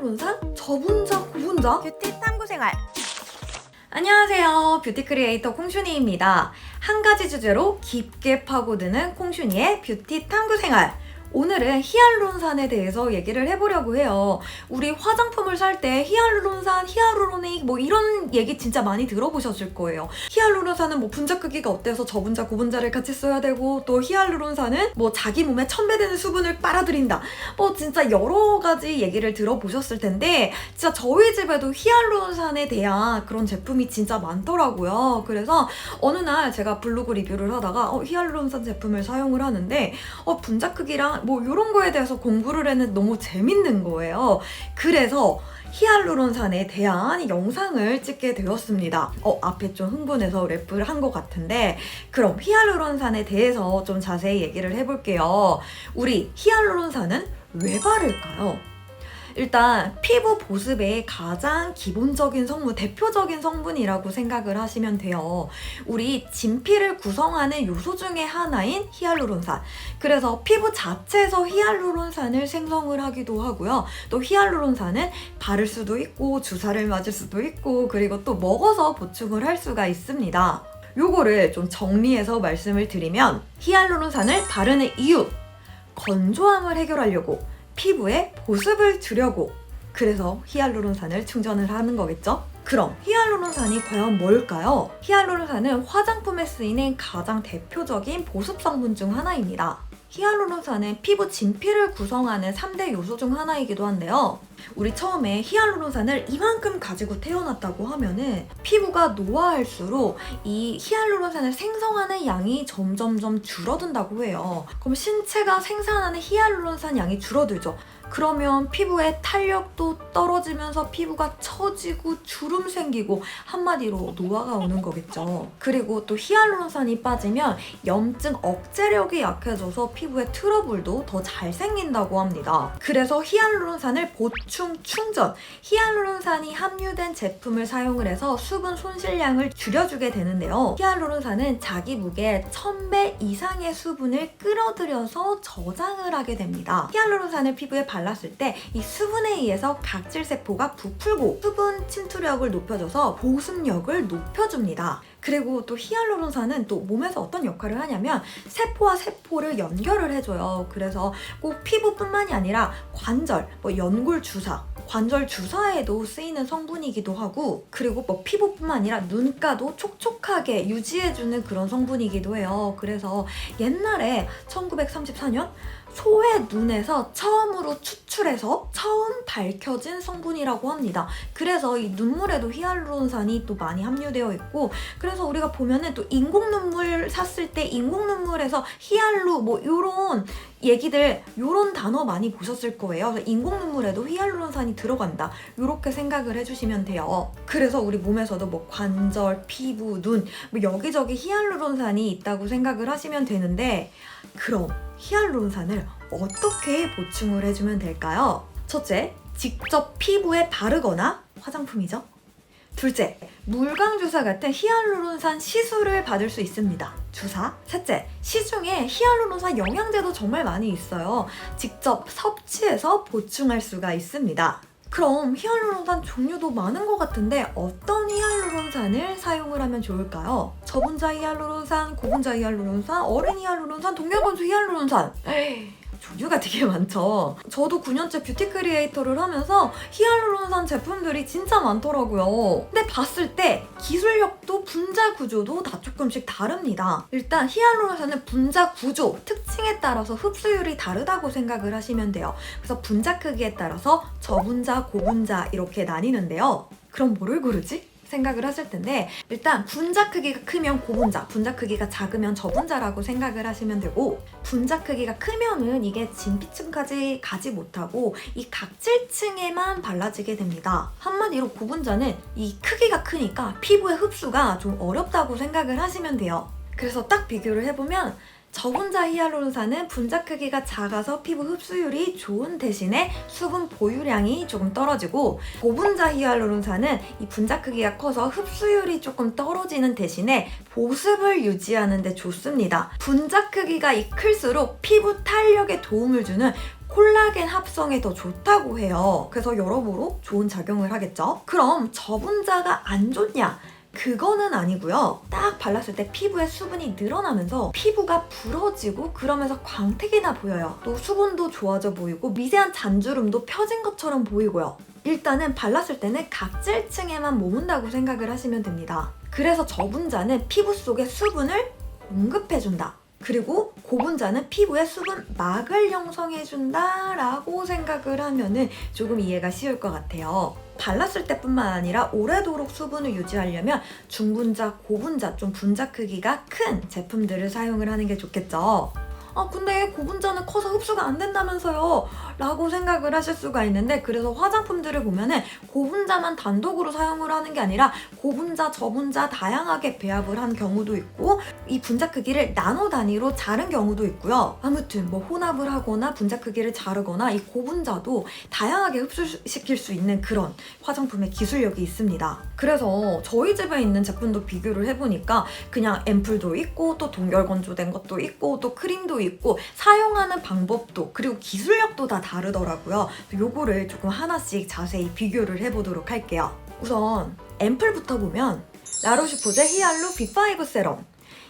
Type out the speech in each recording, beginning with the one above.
히알루론산? 저분자, 고분자? 뷰티 탐구생활. 안녕하세요. 뷰티 크리에이터 콩순이입니다. 한 가지 주제로 깊게 파고드는 콩순이의 뷰티 탐구생활. 오늘은 히알루론산에 대해서 얘기를 해보려고 해요. 우리 화장품을 살 때 히알루론산, 히아루로닉 뭐 이런 얘기 진짜 많이 들어보셨을 거예요. 히알루론산은 뭐 분자 크기가 어때서 저분자, 고분자를 같이 써야 되고, 또 히알루론산은 뭐 자기 몸에 1000배 되는 수분을 빨아들인다. 진짜 여러 가지 얘기를 들어보셨을 텐데, 진짜 저희 집에도 히알루론산에 대한 그런 제품이 진짜 많더라고요. 그래서 어느 날 제가 블로그 리뷰를 하다가 히알루론산 제품을 사용을 하는데 분자 크기랑 뭐 이런 거에 대해서 공부를 했는데 너무 재밌는 거예요. 그래서 히알루론산에 대한 영상을 찍게 되었습니다. 앞에 좀 흥분해서 랩을 한 것 같은데, 그럼 히알루론산에 대해서 좀 자세히 얘기를 해볼게요. 우리 히알루론산은 왜 바를까요? 일단 피부 보습의 가장 기본적인 성분, 대표적인 성분이라고 생각을 하시면 돼요. 우리 진피를 구성하는 요소 중에 하나인 히알루론산. 그래서 피부 자체에서 히알루론산을 생성을 하기도 하고요. 또 히알루론산은 바를 수도 있고 주사를 맞을 수도 있고, 그리고 또 먹어서 보충을 할 수가 있습니다. 요거를 좀 정리해서 말씀을 드리면, 히알루론산을 바르는 이유, 건조함을 해결하려고, 피부에 보습을 주려고, 그래서 히알루론산을 충전을 하는 거겠죠? 그럼 히알루론산이 과연 뭘까요? 히알루론산은 화장품에 쓰이는 가장 대표적인 보습 성분 중 하나입니다. 히알루론산은 피부 진피를 구성하는 3대 요소 중 하나이기도 한데요. 우리 처음에 히알루론산을 이만큼 가지고 태어났다고 하면은 피부가 노화할수록 이 히알루론산을 생성하는 양이 점점점 줄어든다고 해요. 그럼 신체가 생산하는 히알루론산 양이 줄어들죠. 그러면 피부의 탄력도 떨어지면서 피부가 처지고 주름 생기고, 한마디로 노화가 오는 거겠죠. 그리고 또 히알루론산이 빠지면 염증 억제력이 약해져서 피부에 트러블도 더 잘 생긴다고 합니다. 그래서 히알루론산을 보충, 충전, 히알루론산이 함유된 제품을 사용을 해서 수분 손실량을 줄여주게 되는데요. 히알루론산은 자기 무게 1000배 이상의 수분을 끌어들여서 저장을 하게 됩니다. 히알루론산을 피부에 발랐을 때 이 수분에 의해서 각질세포가 부풀고 수분 침투력을 높여줘서 보습력을 높여줍니다. 그리고 또 히알루론산은 또 몸에서 어떤 역할을 하냐면 세포와 세포를 연결을 해줘요. 그래서 꼭 피부뿐만이 아니라 관절, 연골 주사, 관절 주사에도 쓰이는 성분이기도 하고, 그리고 피부뿐만 아니라 눈가도 촉촉하게 유지해주는 그런 성분이기도 해요. 그래서 옛날에 1934년 소의 눈에서 처음으로 추출해서 처음 밝혀진 성분이라고 합니다. 그래서 이 눈물에도 히알루론산이 또 많이 함유되어 있고, 그래서 우리가 보면은 또 인공 눈물 샀을 때 인공 눈물에서 히알루 요런 얘기들, 요런 단어 많이 보셨을 거예요. 그래서 인공 눈물에도 히알루론산이 들어간다, 요렇게 생각을 해주시면 돼요. 그래서 우리 몸에서도 관절, 피부, 눈 여기저기 히알루론산이 있다고 생각을 하시면 되는데, 그럼 히알루론산을 어떻게 보충을 해주면 될까요? 첫째, 직접 피부에 바르거나, 화장품이죠. 둘째, 물광주사 같은 히알루론산 시술을 받을 수 있습니다. 주사. 셋째, 시중에 히알루론산 영양제도 정말 많이 있어요. 직접 섭취해서 보충할 수가 있습니다. 그럼 히알루론산 종류도 많은 것 같은데 어떤 히알루론산을 사용을 하면 좋을까요? 저분자 히알루론산, 고분자 히알루론산, 어린 히알루론산, 동결건조 히알루론산. 종류가 되게 많죠. 저도 9년째 뷰티 크리에이터를 하면서 히알루론산 제품들이 진짜 많더라고요. 근데 봤을 때 기술력도 분자 구조도 다 조금씩 다릅니다. 일단 히알루론산은 분자 구조, 특징에 따라서 흡수율이 다르다고 생각을 하시면 돼요. 그래서 분자 크기에 따라서 저분자, 고분자 이렇게 나뉘는데요. 그럼 뭐를 고르지? 생각을 하실 텐데, 일단 분자 크기가 크면 고분자, 분자 크기가 작으면 저분자라고 생각을 하시면 되고, 분자 크기가 크면은 이게 진피층까지 가지 못하고 이 각질층에만 발라지게 됩니다. 한마디로 고분자는 이 크기가 크니까 피부의 흡수가 좀 어렵다고 생각을 하시면 돼요. 그래서 딱 비교를 해보면 저분자 히알루론산은 분자 크기가 작아서 피부 흡수율이 좋은 대신에 수분 보유량이 조금 떨어지고, 고분자 히알루론산은 이 분자 크기가 커서 흡수율이 조금 떨어지는 대신에 보습을 유지하는 데 좋습니다. 분자 크기가 클수록 피부 탄력에 도움을 주는 콜라겐 합성에 더 좋다고 해요. 그래서 여러모로 좋은 작용을 하겠죠. 그럼 저분자가 안 좋냐? 그거는 아니고요. 딱 발랐을 때 피부에 수분이 늘어나면서 피부가 부러지고 그러면서 광택이 나 보여요. 또 수분도 좋아져 보이고 미세한 잔주름도 펴진 것처럼 보이고요. 일단은 발랐을 때는 각질층에만 머문다고 생각을 하시면 됩니다. 그래서 저분자는 피부 속에 수분을 공급해준다. 그리고 고분자는 피부에 수분 막을 형성해준다 라고 생각을 하면은 조금 이해가 쉬울 것 같아요. 발랐을 때뿐만 아니라 오래도록 수분을 유지하려면 중분자, 고분자, 좀 분자 크기가 큰 제품들을 사용을 하는 게 좋겠죠. 근데 고분자는 커서 흡수가 안 된다면서요? 라고 생각을 하실 수가 있는데, 그래서 화장품들을 보면은 고분자만 단독으로 사용을 하는 게 아니라 고분자, 저분자 다양하게 배합을 한 경우도 있고 이 분자 크기를 나노 단위로 자른 경우도 있고요. 아무튼 뭐 혼합을 하거나 분자 크기를 자르거나 이 고분자도 다양하게 흡수시킬 수 있는 그런 화장품의 기술력이 있습니다. 그래서 저희 집에 있는 제품도 비교를 해보니까 그냥 앰플도 있고 또 동결 건조된 것도 있고 또 크림도 있고 사용하는 방법도 그리고 기술력도 다 다르더라고요. 요거를 조금 하나씩 자세히 비교를 해보도록 할게요. 우선 앰플부터 보면 라로슈포제 히알루 B5 세럼,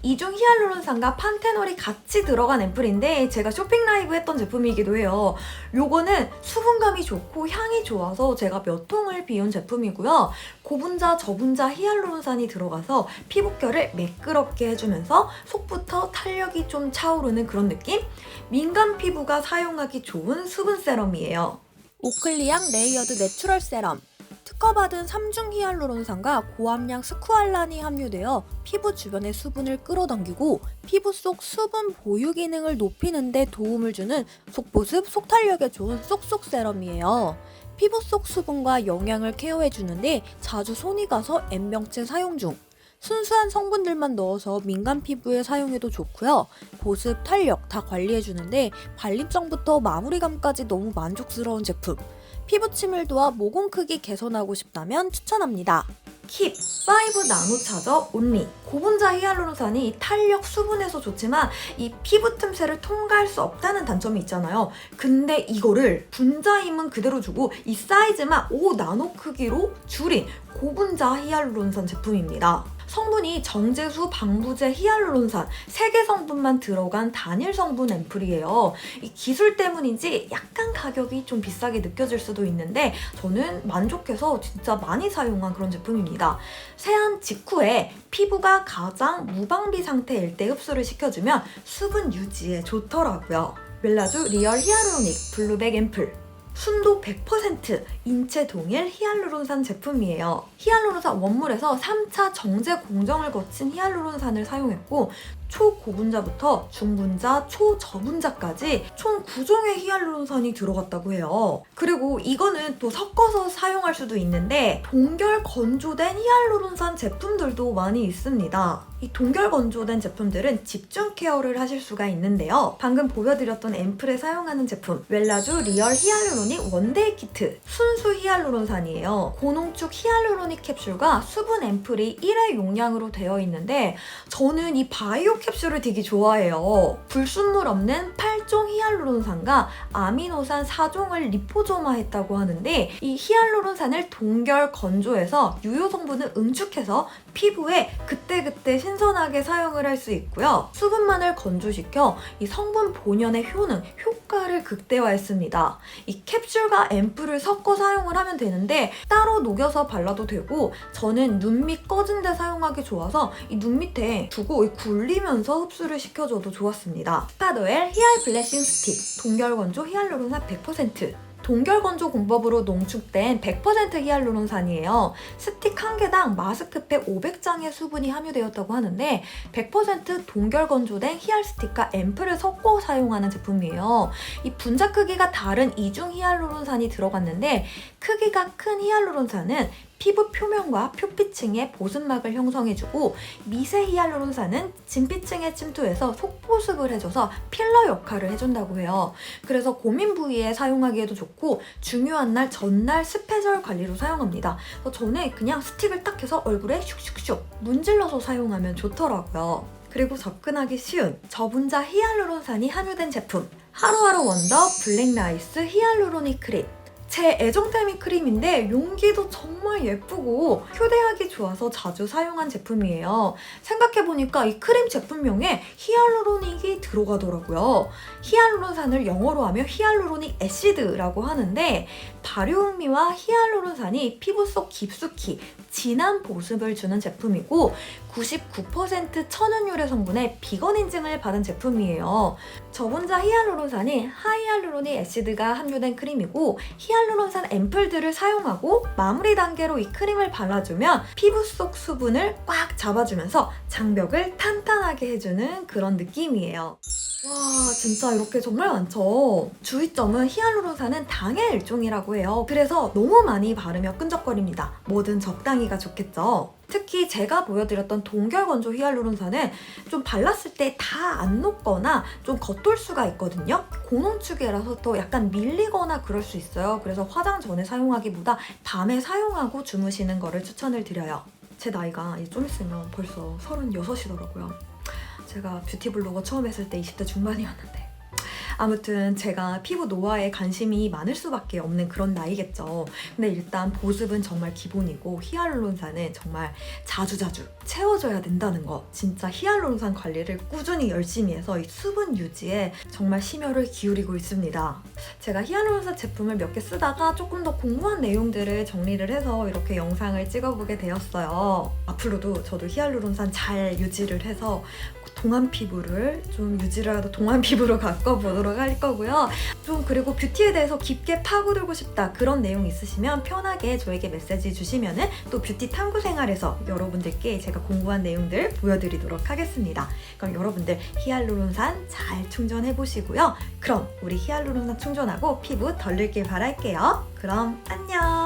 이중 히알루론산과 판테놀이 같이 들어간 앰플인데 제가 쇼핑 라이브 했던 제품이기도 해요. 요거는 수분감이 좋고 향이 좋아서 제가 몇 통을 비운 제품이고요. 고분자, 저분자 히알루론산이 들어가서 피부결을 매끄럽게 해주면서 속부터 탄력이 좀 차오르는 그런 느낌? 민감 피부가 사용하기 좋은 수분 세럼이에요. 오클리앙 레이어드 내추럴 세럼, 특허받은 3중 히알루론산과 고함량 스쿠알란이 함유되어 피부 주변의 수분을 끌어당기고 피부 속 수분 보유 기능을 높이는 데 도움을 주는 속보습, 속탄력에 좋은 쏙쏙 세럼이에요. 피부 속 수분과 영양을 케어해주는데 자주 손이 가서 N명째 사용 중. 순수한 성분들만 넣어서 민감 피부에 사용해도 좋고요. 보습, 탄력 다 관리해주는데 발림성부터 마무리감까지 너무 만족스러운 제품. 피부 침밀도와 모공 크기 개선하고 싶다면 추천합니다. 킵 5 나노 차저 온리. 고분자 히알루론산이 탄력 수분에서 좋지만 이 피부 틈새를 통과할 수 없다는 단점이 있잖아요. 근데 이거를 분자 힘은 그대로 주고 이 사이즈만 5 나노 크기로 줄인 고분자 히알루론산 제품입니다. 성분이 정제수, 방부제, 히알루론산 3개 성분만 들어간 단일 성분 앰플이에요. 이 기술 때문인지 약간 가격이 좀 비싸게 느껴질 수도 있는데 저는 만족해서 진짜 많이 사용한 그런 제품입니다. 세안 직후에 피부가 가장 무방비 상태일 때 흡수를 시켜주면 수분 유지에 좋더라고요. 웰라쥬 리얼 히알루로닉 블루백 앰플. 순도 100% 인체 동일 히알루론산 제품이에요. 히알루론산 원물에서 3차 정제 공정을 거친 히알루론산을 사용했고 초고분자부터 중분자, 초저분자까지 총 9종의 히알루론산이 들어갔다고 해요. 그리고 이거는 또 섞어서 사용할 수도 있는데 동결 건조된 히알루론산 제품들도 많이 있습니다. 이 동결 건조된 제품들은 집중 케어를 하실 수가 있는데요. 방금 보여드렸던 앰플에 사용하는 제품 웰라쥬 리얼 히알루로닉 원데이 키트. 순수 히알루론산이에요. 고농축 히알루로닉 캡슐과 수분 앰플이 1회 용량으로 되어 있는데 저는 이 바이오 캡슐을 되게 좋아해요. 불순물 없는 8종 히알루론산과 아미노산 4종을 리포조마했다고 하는데 이 히알루론산을 동결 건조해서 유효 성분을 응축해서 피부에 그때그때 신선하게 사용을 할 수 있고요. 수분만을 건조시켜 이 성분 본연의 효과를 극대화했습니다. 이 캡슐과 앰플을 섞어 사용을 하면 되는데 따로 녹여서 발라도 되고 저는 눈 밑 꺼진 데 사용하기 좋아서 이 눈 밑에 두고 굴리면서 흡수를 시켜줘도 좋았습니다. 파도엘 히알 블래싱 스틱 동결 건조 히알루론산 100%. 동결 건조 공법으로 농축된 100% 히알루론산이에요. 스틱 한 개당 마스크팩 500장의 수분이 함유되었다고 하는데 100% 동결 건조된 히알 스틱과 앰플을 섞어 사용하는 제품이에요. 이 분자 크기가 다른 이중 히알루론산이 들어갔는데 크기가 큰 히알루론산은 피부 표면과 표피층에 보습막을 형성해주고 미세 히알루론산은 진피층에 침투해서 속보습을 해줘서 필러 역할을 해준다고 해요. 그래서 고민 부위에 사용하기에도 좋고 중요한 날 전날 스페셜 관리로 사용합니다. 그래서 저는 그냥 스틱을 딱 해서 얼굴에 슉슉슉 문질러서 사용하면 좋더라고요. 그리고 접근하기 쉬운 저분자 히알루론산이 함유된 제품 하루하루 원더 블랙라이스 히알루로닉 크림. 제 애정템이 크림인데 용기도 정말 예쁘고 휴대하기 좋아서 자주 사용한 제품이에요. 생각해보니까 이 크림 제품명에 히알루로닉이 들어가더라고요. 히알루론산을 영어로 하면 히알루로닉 애시드라고 하는데 발효흑미와 히알루론산이 피부 속 깊숙이 진한 보습을 주는 제품이고 99% 천연유래 성분의 비건 인증을 받은 제품이에요. 저 혼자 히알루론산이 하이알루로닉 애시드가 함유된 크림이고 히알루론산 앰플들을 사용하고 마무리 단계로 이 크림을 발라주면 피부 속 수분을 꽉 잡아주면서 장벽을 탄탄하게 해주는 그런 느낌이에요. 와, 진짜 이렇게 정말 많죠. 주의점은 히알루론산은 당의 일종이라고 해요. 그래서 너무 많이 바르면 끈적거립니다. 뭐든 적당히가 좋겠죠. 특히 제가 보여드렸던 동결건조 히알루론산은 좀 발랐을 때 다 안 녹거나 좀 겉돌 수가 있거든요. 고농축이라서 또 약간 밀리거나 그럴 수 있어요. 그래서 화장 전에 사용하기보다 밤에 사용하고 주무시는 거를 추천을 드려요. 제 나이가 좀 있으면 벌써 36이더라고요. 제가 뷰티 블로거 처음 했을 때 20대 중반이었는데 아무튼 제가 피부 노화에 관심이 많을 수밖에 없는 그런 나이겠죠. 근데 일단 보습은 정말 기본이고 히알루론산은 정말 자주자주 채워줘야 된다는 거. 진짜 히알루론산 관리를 꾸준히 열심히 해서 이 수분 유지에 정말 심혈을 기울이고 있습니다. 제가 히알루론산 제품을 몇 개 쓰다가 조금 더 궁금한 내용들을 정리를 해서 이렇게 영상을 찍어보게 되었어요. 앞으로도 저도 히알루론산 잘 유지를 해서 동안 피부를 좀 유지라도 동안 피부로 바꿔보도록 할 거고요. 좀 그리고 뷰티에 대해서 깊게 파고들고 싶다 그런 내용 있으시면 편하게 저에게 메시지 주시면은 또 뷰티 탐구 생활에서 여러분들께 제가 공부한 내용들 보여드리도록 하겠습니다. 그럼 여러분들 히알루론산 잘 충전해 보시고요. 그럼 우리 히알루론산 충전하고 피부 덜 늙길 바랄게요. 그럼 안녕.